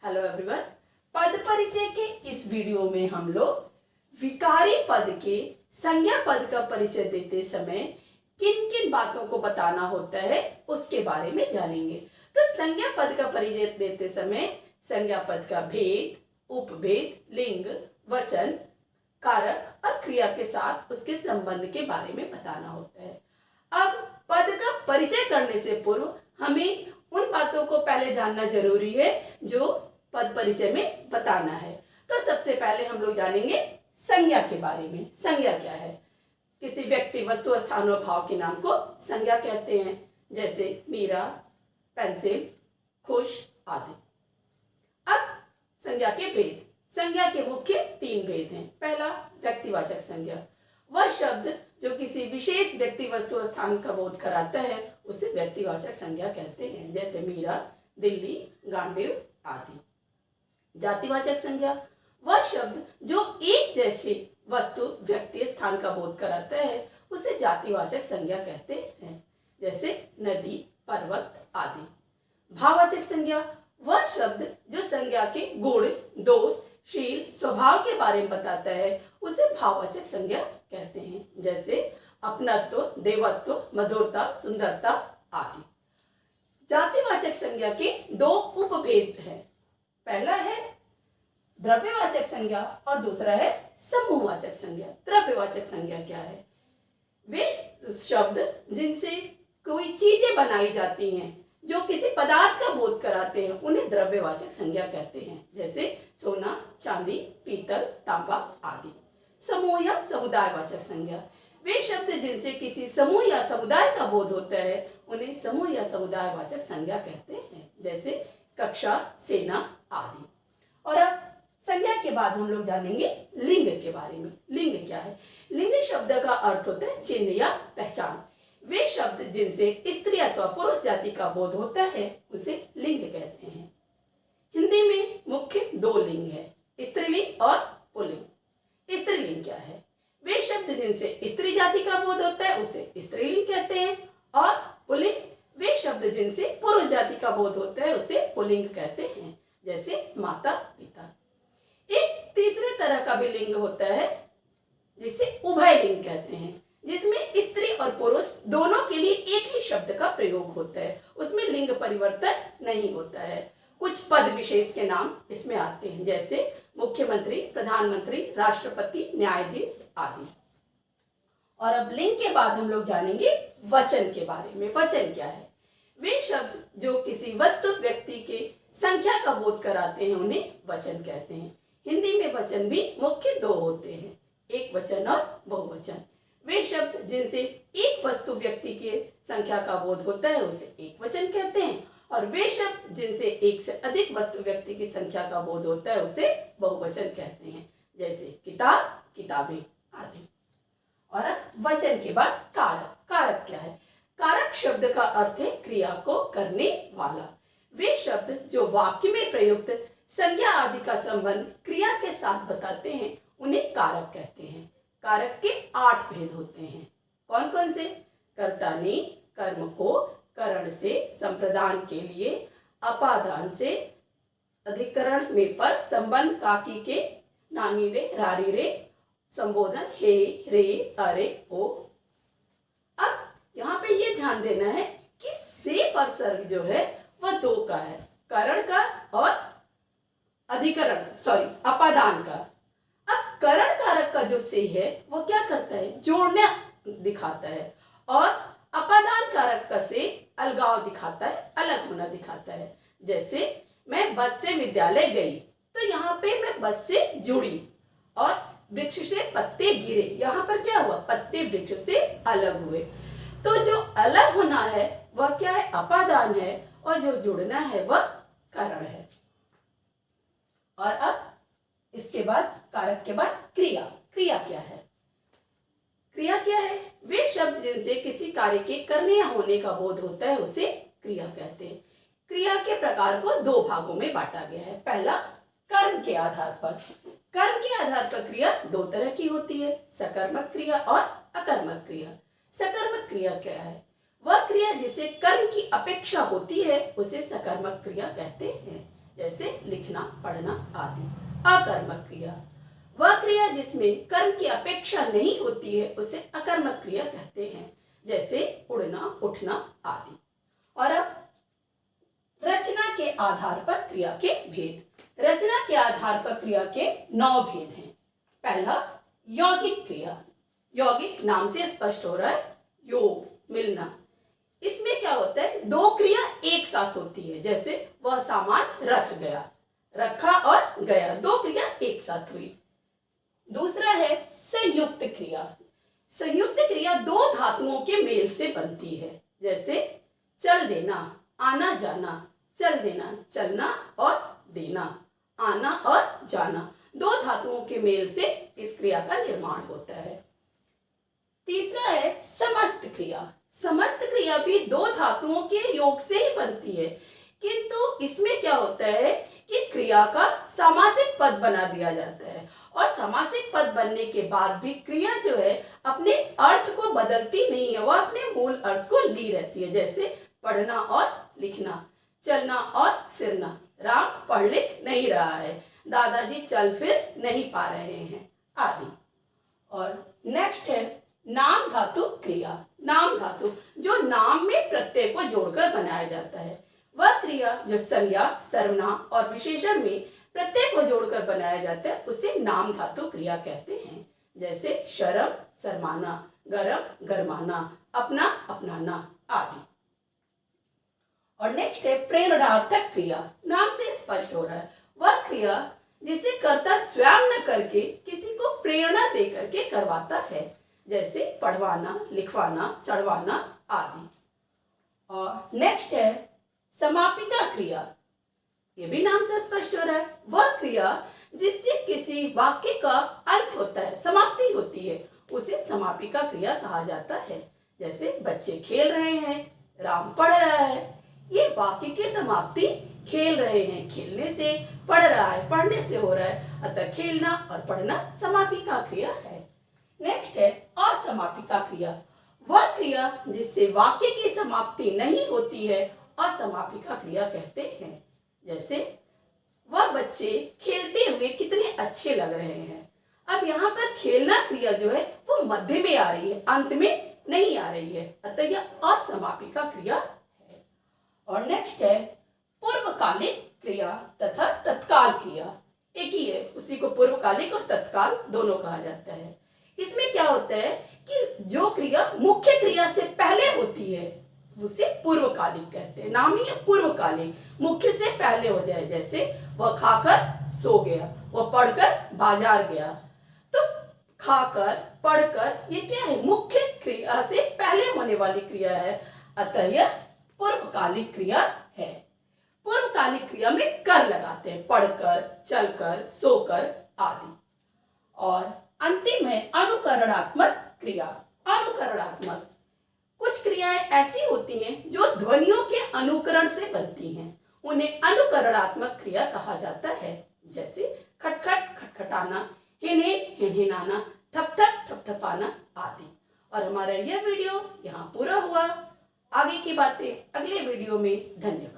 Hello everyone. पद परिचय के इस वीडियो में हम लोग विकारी पद के संज्ञा पद का परिचय देते समय किन किन बातों को बताना होता है उसके बारे में जानेंगे। तो संज्ञा पद का परिचय देते समय संज्ञा पद का भेद, उपभेद, लिंग, वचन, कारक और क्रिया के साथ उसके संबंध के बारे में बताना होता है। अब पद का परिचय करने से पूर्व हमें उन बातों को पहले जानना जरूरी है जो पद परिचय में बताना है। तो सबसे पहले हम लोग जानेंगे संज्ञा के बारे में। संज्ञा क्या है? किसी व्यक्ति, वस्तु, स्थान और भाव के नाम को संज्ञा कहते हैं, जैसे मीरा, पेंसिल, खुश आदि। अब संज्ञा के भेद। संज्ञा के मुख्य 3 भेद हैं। पहला, व्यक्तिवाचक संज्ञा। वह शब्द जो किसी विशेष व्यक्ति, वस्तु, स्थान का बोध कराता है उसे व्यक्तिवाचक संज्ञा कहते हैं, जैसे मीरा, दिल्ली, गांडीव आदि। जातिवाचक संज्ञा। वह शब्द जो एक जैसे वस्तु, व्यक्ति, स्थान का बोध कराता है उसे जातिवाचक संज्ञा कहते हैं, जैसे नदी, पर्वत आदि। भाववाचक संज्ञा। वह शब्द जो संज्ञा के गुण, दोष, शील, स्वभाव के बारे में बताता है उसे भाववाचक संज्ञा कहते हैं, जैसे अपनत्व, देवत्व, मधुरता, सुंदरता आदि। जातिवाचक संज्ञा के 2 उपभेद हैं। पहला है द्रव्यवाचक संज्ञा और दूसरा है समूहवाचक संज्ञा। द्रव्यवाचक संज्ञा क्या है? वे शब्द जिनसे कोई चीजें बनाई जाती हैं, जो किसी पदार्थ का बोध कराते हैं, उन्हें द्रव्यवाचक संज्ञा कहते हैं, जैसे सोना, चांदी, पीतल, तांबा आदि। समूह या समुदायवाचक संज्ञा। वे शब्द जिनसे किसी समूह या समुदाय का बोध होता है उन्हें समूह या समुदायवाचक संज्ञा कहते हैं, जैसे कक्षा, सेना आदि। और अब संज्ञा के बाद हम लोग जानेंगे लिंग के बारे में। लिंग क्या है? लिंग शब्द का अर्थ होता है चिन्ह या पहचान। वे शब्द जिनसे स्त्री अथवा पुरुष जाति का बोध होता है उसे लिंग कहते हैं। हिंदी में मुख्य 2 लिंग है, स्त्रीलिंग और पुल्लिंग। स्त्रीलिंग क्या है? वे शब्द जिनसे स्त्री जाति का बोध होता है उसे स्त्रीलिंग कहते हैं, और पुल्लिंग वे शब्द जिनसे पुरुष जाति का बोध होता है उसे पुल्लिंग कहते हैं, जैसे माता, पिता। एक तीसरे तरह का भी लिंग होता है जिसे उभय लिंग कहते हैं, जिसमें स्त्री और पुरुष दोनों के लिए एक ही शब्द का प्रयोग होता है। उसमें लिंग परिवर्तन नहीं होता है। कुछ पद विशेष के नाम इसमें आते हैं, जैसे मुख्यमंत्री, प्रधानमंत्री, राष्ट्रपति, न्यायाधीश आदि। और अब लिंग के बाद हम लोग जानेंगे वचन के बारे में। वचन क्या है? वे शब्द जो किसी वस्तु, व्यक्ति के संख्या का बोध कराते हैं उन्हें वचन कहते हैं। हिंदी में वचन भी मुख्य 2 होते हैं, एक वचन और बहुवचन। वे शब्द जिनसे एक वस्तु, व्यक्ति के संख्या का बोध होता है उसे एक वचन कहते हैं, और वे शब्द जिनसे एक से अधिक वस्तु, व्यक्ति की संख्या का बोध होता है उसे बहुवचन कहते हैं, जैसे किताब, किताबें आदि। और अब वचन के बाद कारक। कारक क्या है? कारक शब्द का अर्थ है क्रिया को करने वाला। वे शब्द जो वाक्य में प्रयुक्त संज्ञा आदि का संबंध क्रिया के साथ बताते हैं उन्हें कारक कहते हैं। कारक के 8 भेद होते हैं। कौन कौन से? कर्ता ने, कर्म को, करण से, संप्रदान के लिए, अपादान से, अधिकरण में पर, संबंध काकी के, नानी रे, रारी रे, संबोधन हे, रे, अरे, ओ। अब यहाँ पे ये ध्यान देना है कि से पर सर्ग जो है वह 2 का है, करण का और अधिकरण, अपादान का। अब करण कारक का जो से है वो क्या करता है? जोड़ना दिखाता है, और अपादान कारक का से अलगाव दिखाता है, अलग होना दिखाता है। जैसे मैं बस से विद्यालय गई, तो यहाँ पे मैं बस से जुड़ी, और वृक्ष से पत्ते गिरे, यहाँ पर क्या हुआ? पत्ते वृक्ष से अलग हुए। तो जो अलग होना है वह क्या है? अपादान है, और जो जुड़ना है वह करण है। और अब इसके बाद कारक के बाद क्रिया। क्रिया क्या है? क्रिया क्या है? वे शब्द जिनसे किसी कार्य के करने या होने का बोध होता है उसे क्रिया कहते हैं। क्रिया के प्रकार को 2 भागों में बांटा गया है। पहला, कर्म के आधार पर। कर्म के आधार पर क्रिया 2 तरह की होती है, सकर्मक क्रिया और अकर्मक क्रिया। सकर्मक क्रिया क्या है? वह क्रिया जिसे कर्म की अपेक्षा होती है उसे सकर्मक क्रिया कहते हैं, जैसे लिखना, पढ़ना आदि। अकर्मक क्रिया, वह क्रिया जिसमें कर्म की अपेक्षा नहीं होती है उसे अकर्मक क्रिया कहते हैं, जैसे उड़ना, उठना आदि। और अब रचना के आधार पर क्रिया के भेद। रचना के आधार पर क्रिया के 9 भेद हैं। पहला, यौगिक क्रिया। यौगिक नाम से स्पष्ट हो रहा है, योग, मिलना। इसमें क्या होता है, 2 क्रिया एक साथ होती है, जैसे वह सामान रख गया, रखा और गया, 2 क्रिया एक साथ हुई। दूसरा है संयुक्त क्रिया। संयुक्त क्रिया 2 धातुओं के मेल से बनती है, जैसे चल देना, आना जाना, चल देना, चलना और देना, आना और जाना, 2 धातुओं के मेल से इस क्रिया का निर्माण होता है। तीसरा है समस्त क्रिया। समस्त क्रिया भी 2 धातुओं के योग से ही बनती है, किंतु इसमें क्या होता है कि क्रिया का सामासिक पद बना दिया जाता है, और सामासिक पद बनने के बाद भी क्रिया जो है अपने अर्थ को बदलती नहीं है, वह अपने मूल अर्थ को ली रहती है, जैसे पढ़ना और लिखना, चलना और फिरना। राम पढ़ लिख नहीं रहा है, दादाजी चल फिर नहीं पा रहे हैं आदि। और नेक्स्ट है नाम धातु क्रिया। नाम धातु जो नाम में प्रत्यय को जोड़कर बनाया जाता है, वह क्रिया जो संज्ञा, सर्वनाम और विशेषण में प्रत्यय को जोड़कर बनाया जाता है उसे नाम धातु क्रिया कहते हैं, जैसे शर्म, शर्माना, गरम, गरमाना, अपना, अपनाना आदि। और नेक्स्ट है प्रेरणार्थक क्रिया। नाम से स्पष्ट हो रहा है, वह क्रिया जिसे कर्ता स्वयं न करके किसी को प्रेरणा दे करके करवाता है, जैसे पढ़वाना, लिखवाना, चढ़वाना आदि। और नेक्स्ट है समापिका क्रिया। ये भी नाम से स्पष्ट हो रहा है, वह क्रिया जिससे किसी वाक्य का अंत होता है, समाप्ति होती है, उसे समापिका क्रिया कहा जाता है, जैसे बच्चे खेल रहे हैं, राम पढ़ रहा है। ये वाक्य की समाप्ति खेल रहे हैं, खेलने से, पढ़ रहा है, पढ़ने से हो रहा है, अतः खेलना और पढ़ना समापिका क्रिया है। नेक्स्ट है असमापिका क्रिया। वह क्रिया जिससे वाक्य की समाप्ति नहीं होती है असमापिका क्रिया कहते हैं, जैसे वह बच्चे खेलते हुए कितने अच्छे लग रहे हैं। अब यहाँ पर खेलना क्रिया जो है वो मध्य में आ रही है, अंत में नहीं आ रही है, अतः यह असमापिका क्रिया है। और नेक्स्ट है पूर्वकालिक क्रिया तथा तत्काल क्रिया। एक ही है, उसी को पूर्वकालिक और तत्काल दोनों कहा जाता है। इसमें क्या होता है कि जो क्रिया मुख्य क्रिया से पहले होती है उसे पूर्वकालिक कहते हैं। नाम ही है पूर्वकालिक, मुख्य से पहले हो जाए, जैसे वह खाकर सो गया, वह पढ़कर बाजार गया। तो खाकर, पढ़कर, ये क्या है, मुख्य क्रिया से पहले होने वाली क्रिया है, अतः यह पूर्वकालिक क्रिया है। पूर्वकालिक क्रिया में कर लगाते हैं, पढ़कर, चलकर, सोकर आदि। और अंतिम है अनुकरणात्मक क्रिया। अनुकरणात्मक, कुछ क्रियाएं ऐसी होती हैं जो ध्वनियों के अनुकरण से बनती हैं, उन्हें अनुकरणात्मक क्रिया कहा जाता है, जैसे खटखट, खटखटाना, हिनहिन, हिनहिनाना, थपथप, थपथपाना आदि। और हमारा यह वीडियो यहाँ पूरा हुआ। आगे की बातें अगले वीडियो में। धन्यवाद।